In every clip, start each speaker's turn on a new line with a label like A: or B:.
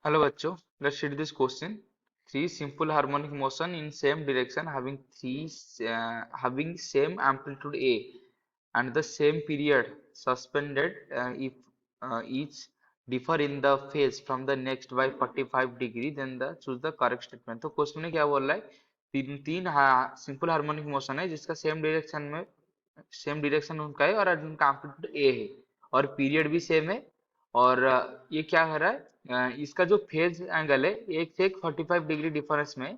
A: Hello बच्चों, let's read this question. Three simple harmonic motion in same direction having same amplitude A and the same period suspended if each differ in the phase from the next by 45 degree then the choose the correct statement. तो question में क्या बोल रहा है? तीन तीन simple harmonic motion है जिसका सेम डायरेक्शन उनका है और उनका एम्पलीट्यूड ए है और पीरियड भी सेम है और ये क्या हो रहा है, इसका जो फेज एंगल है एक से एक 45 डिग्री डिफरेंस में,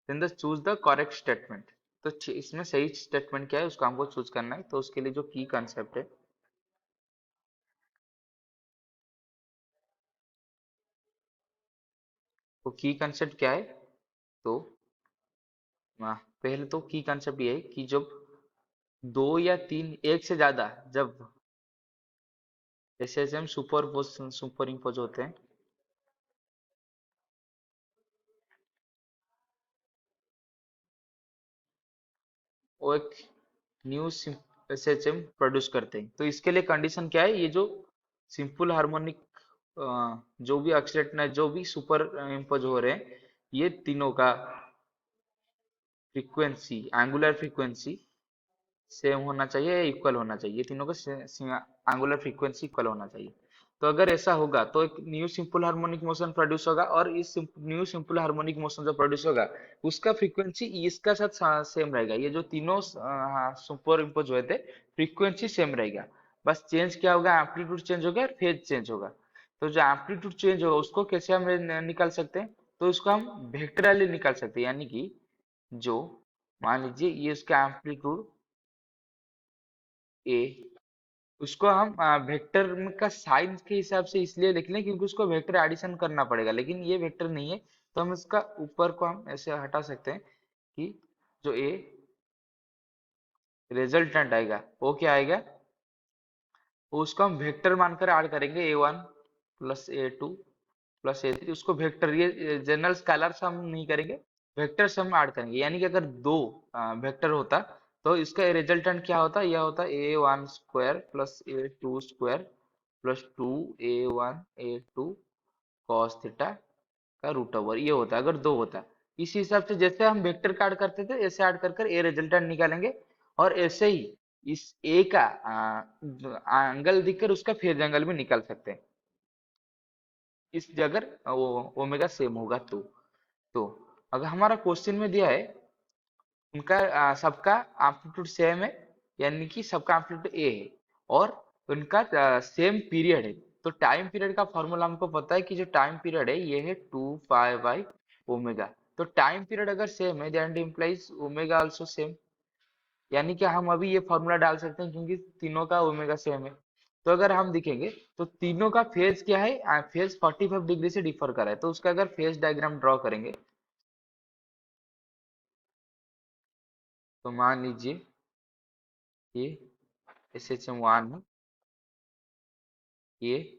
A: then the choose the correct statement. तो इसमें सही स्टेटमेंट क्या है उसको हमको चूज करना है। तो उसके लिए जो की कंसेप्ट है, वो की कंसेप्ट क्या है? तो पहले तो की कंसेप्ट ये है कि जब दो या तीन एक से ज्यादा जब जैसे हम सुपर इम्पोज होते हैं, वो एक न्यू एसएचएम प्रोड्यूस करते हैं। तो इसके लिए कंडीशन क्या है? ये जो सिंपल हार्मोनिक जो भी ऑक्सीडेंट जो भी सुपर इम्पोज हो रहे हैं, ये तीनों का फ्रीक्वेंसी, एंगुलर फ्रीक्वेंसी सेम होना चाहिए या इक्वल होना चाहिए। ये तीनों का एंगुलर फ्रीक्वेंसी इक्वल होना चाहिए। तो अगर ऐसा होगा तो एक new simple harmonic motion produce होगा और इस न्यू सिंपल हार्मोनिक मोशन जो प्रोड्यूस होगा उसका फ्रीक्वेंसी इसका साथ सेम रहेगा। ये जो तीनों सुपर इम्पोज हुए थे, फ्रीक्वेंसी सेम रहेगा। बस चेंज क्या होगा? एम्पलीट्यूड चेंज होगा और फेज चेंज होगा। तो जो एम्पलीट्यूड चेंज होगा उसको कैसे हम निकाल सकते हैं? तो उसको हम वेक्टरली निकाल सकते हैं, यानी कि जो मान लीजिए ये उसका एम्पलीट्यूड ए, उसको हम वेक्टर का साइन के हिसाब से इसलिए लिख लें क्योंकि उसको वेक्टर एडिशन करना पड़ेगा, लेकिन ये वेक्टर नहीं है। तो हम इसका ऊपर को हम ऐसे हटा सकते हैं कि जो ए रिजल्टेंट आएगा वो क्या आएगा, उसको हम वेक्टर मानकर ऐड करेंगे A1 plus A2 plus A3। उसको वेक्टर, ये जनरल स्केलर से हम नहीं करेंगे, वेक्टर से हम ऐड करेंगे। यानी कि अगर दो वेक्टर होता तो इसका रिजल्टेंट क्या होता? यह होता A1 square plus A2 square plus 2A1 A2 cos theta का रूट ओवर, ये होता अगर दो होता। इसी हिसाब से जैसे हम वेक्टर का ऐड करते थे ऐसे ऐड कर कर ए रिजल्टेंट निकालेंगे और ऐसे ही इस ए का एंगल दिखकर उसका फेज एंगल भी निकाल सकते हैं, इस अगर वो ओमेगा सेम होगा तो अगर हमारा क्वेश्चन में दिया है उनका सबका एम्पलीट्यूड सेम है, यानी कि सबका एम्पलीट्यूड ए है और उनका सेम पीरियड है। तो टाइम पीरियड का फॉर्मूला हमको पता है कि जो टाइम पीरियड है ये है 2 पाई बाई ओमेगा। तो टाइम पीरियड अगर सेम है then implies omega also same, यानी कि हम अभी ये फॉर्मूला डाल सकते हैं क्योंकि तीनों का ओमेगा सेम है। तो अगर हम देखेंगे तो तीनों का फेज क्या है? फेज 45 डिग्री से डिफर कर रहा है। तो उसका अगर फेज डायग्राम ड्रॉ करेंगे तो मान लीजिए ये SHM1 है, ये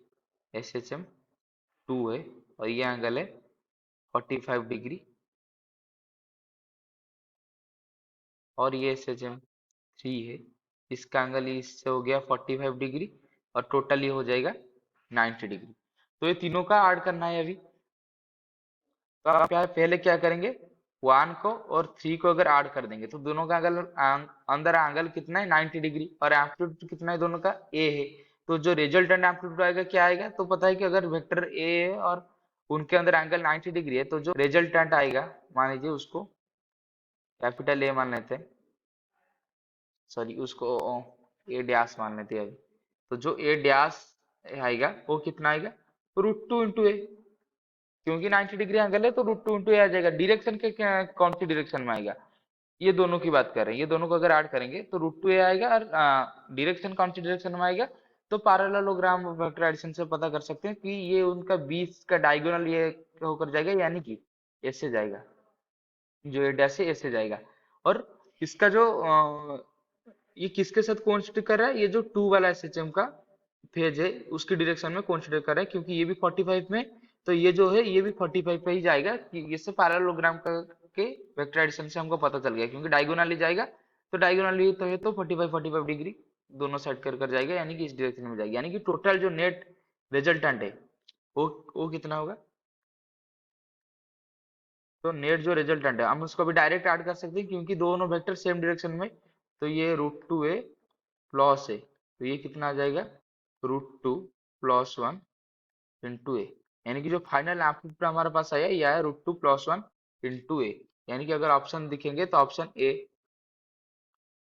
A: SHM2 है और ये एंगल है 45 डिग्री और ये SHM3 है, इसका एंगल इससे हो गया 45 डिग्री और टोटल ये हो जाएगा 90 डिग्री। तो ये तीनों का ऐड करना है अभी। तो आप क्या पहले क्या करेंगे? 1 को और 3 को अगर ऐड कर देंगे तो दोनों का एंगल अंदर एंगल कितना है? 90 डिग्री और एम्पलीट्यूड कितना है? दोनों का ए है। तो जो रिजल्टेंट एम्पलीट्यूड आएगा क्या आएगा? तो पता है कि अगर वेक्टर ए है और उनके अंदर एंगल 90 डिग्री है तो जो रिजल्टेंट आएगा, मान लीजिए उसको कैपिटल ए मान लेते हैं, सॉरी उसको ए डैश मान लेते हैं अभी। तो जो ए डैश आएगा वो कितना आएगा? √2 इंटू ए, क्योंकि 90 डिग्री एंगल है तो √2 इंटू ए आ जाएगा। डायरेक्शन के कौन सी डायरेक्शन में आएगा? ये दोनों की बात कर रहे हैं, ये दोनों को अगर ऐड करेंगे तो √2 ए आएगा और डायरेक्शन कौन सी डायरेक्शन में आएगा? तो पैरेललोग्राम वेक्टर एडिशन से पता कर सकते हैं कि ये उनका बीच का डायगोनल ये होकर जाएगा, यानी कि ऐसे जाएगा, जो ए डैश है ऐसे जाएगा। और इसका जो ये किसके साथ कोइंसिड कर रहा है? ये जो 2 वाला एसएचएम का फेज है उसकी डायरेक्शन में कोइंसिड कर रहा है, क्योंकि ये भी 45 में, तो ये जो है ये भी 45 पे ही जाएगा। कि इससे पैरेललोग्राम का के वेक्टर एडिशन से हमको पता चल गया, क्योंकि डायगोनली जाएगा तो डायगोनली तो है तो 45 डिग्री दोनों साइड कर कर जाएगा, यानी कि इस डायरेक्शन में जाएगा। यानी कि टोटल जो नेट रिजल्टेंट है वो कितना होगा? तो नेट जो रिजल्टेंट है हम उसको भी डायरेक्ट ऐड कर सकते हैं क्योंकि दोनों वेक्टर सेम डायरेक्शन में। तो ये √2a प्लस ए, तो ये कितना आ जाएगा √2 प्लस 1 इंटू ए। यानी कि जो फाइनल एम्पलीट्यूड हमारे पास आया ये आया √2 प्लस 1 इंटू ए। यानी कि अगर ऑप्शन दिखेंगे तो option A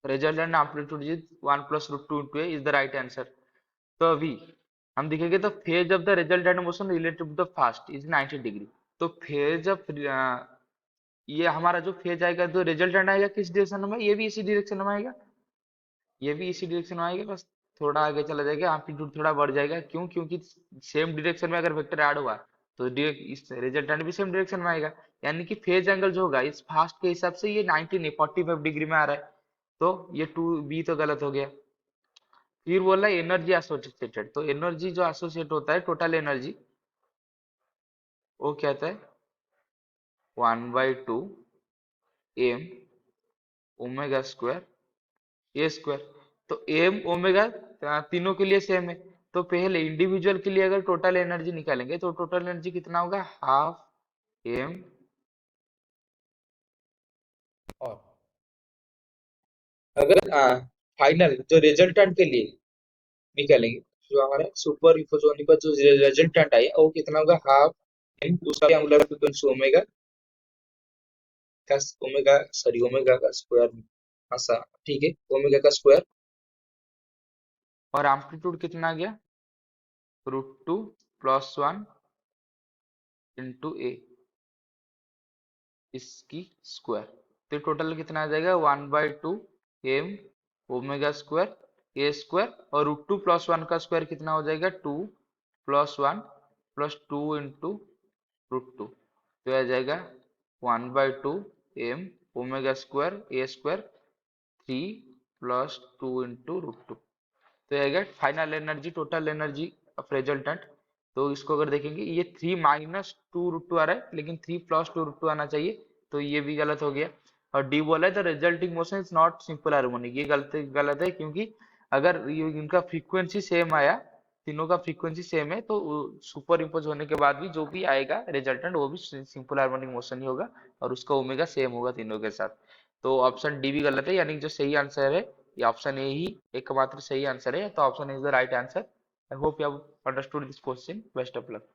A: resultant amplitude is 1 plus √2 into A is the right answer. तो अभी हम देखेंगे तो phase of the resultant motion relative to the first is 90 degree. तो फेज ऑफ ये हमारा जो फेज आएगा जो रिजल्टेंट आएगा किस डायरेक्शन में, ये भी इसी डायरेक्शन में आएगा, ये भी इसी डायरेक्शन में आएगा, बस थोड़ा आगे चला जाएगा, एम्पलीट्यूड थोड़ा बढ़ जाएगा। क्यों? क्योंकि सेम डायरेक्शन में अगर वेक्टर ऐड हुआ तो इस रिजल्टेंट भी सेम डायरेक्शन में आएगा। यानी कि फेज एंगल जो होगा इस फास्ट के हिसाब से ये 90 नहीं 45 डिग्री में आ रहा है। तो ये 2b तो गलत हो गया। फिर बोला एनर्जी एसोसिएटेड, तो एनर्जी जो एसोसिएट होता है टोटल एनर्जी वो क्या होता है 1/2 m ओमेगा स्क्वायर ए स्क्वायर। तो एम ओमेगा तीनों के लिए सेम है। तो पहले इंडिविजुअल के लिए अगर टोटल एनर्जी निकालेंगे तो टोटल एनर्जी कितना होगा हाफ एम। और अगर फाइनल जो रिजल्टेंट के लिए निकालेंगे जो हमारा सुपर इम्पोज होने पर जो रिजल्टेंट आया वो कितना होगा हाफ एम, उसका एंगुलर फ्रीक्वेंसी ओमेगा का ओमेगा सॉरी ओमेगा का स्क्वायर। हाँ सर ठीक है, ओमेगा का स्क्वायर। और एम्पलीट्यूड कितना आ गया √2 प्लस 1 इंटू ए इसकी स्क्वायर। तो टोटल कितना आ जाएगा 1/2 m ओमेगा स्क्वायर ए स्क्वायर और √2 प्लस 1 का स्क्वायर कितना हो जाएगा 2 प्लस 1 प्लस 2 इंटू √2। तो आ जाएगा 1/2 m ओमेगा स्क्वायर ए स्क्वायर 3 प्लस 2 इंटू √2। तो ये आएगा final energy total energy of resultant. तो इसको अगर देखेंगे ये 3 - 2 √2 आ रहा है लेकिन 3 + 2 √2 आना चाहिए, तो ये भी गलत हो गया। और डी बोला है the resulting motion is not simple harmonic, ये गलत गलत है क्योंकि अगर ये इनका फ्रीक्वेंसी सेम आया, तीनों का फ्रीक्वेंसी सेम है, तो सुपर इम्पोज होने के बाद भी जो भी आएगा रिजल्टेंट वो भी सिंपल हार्मोनिक मोशन ही होगा और उसका ओमेगा सेम होगा तीनों के साथ। तो ऑप्शन डी भी गलत है, यानी कि जो सही आंसर है ये ऑप्शन ए ही एकमात्र सही आंसर है। तो option is the right answer. I hope you have understood this question. Best of luck.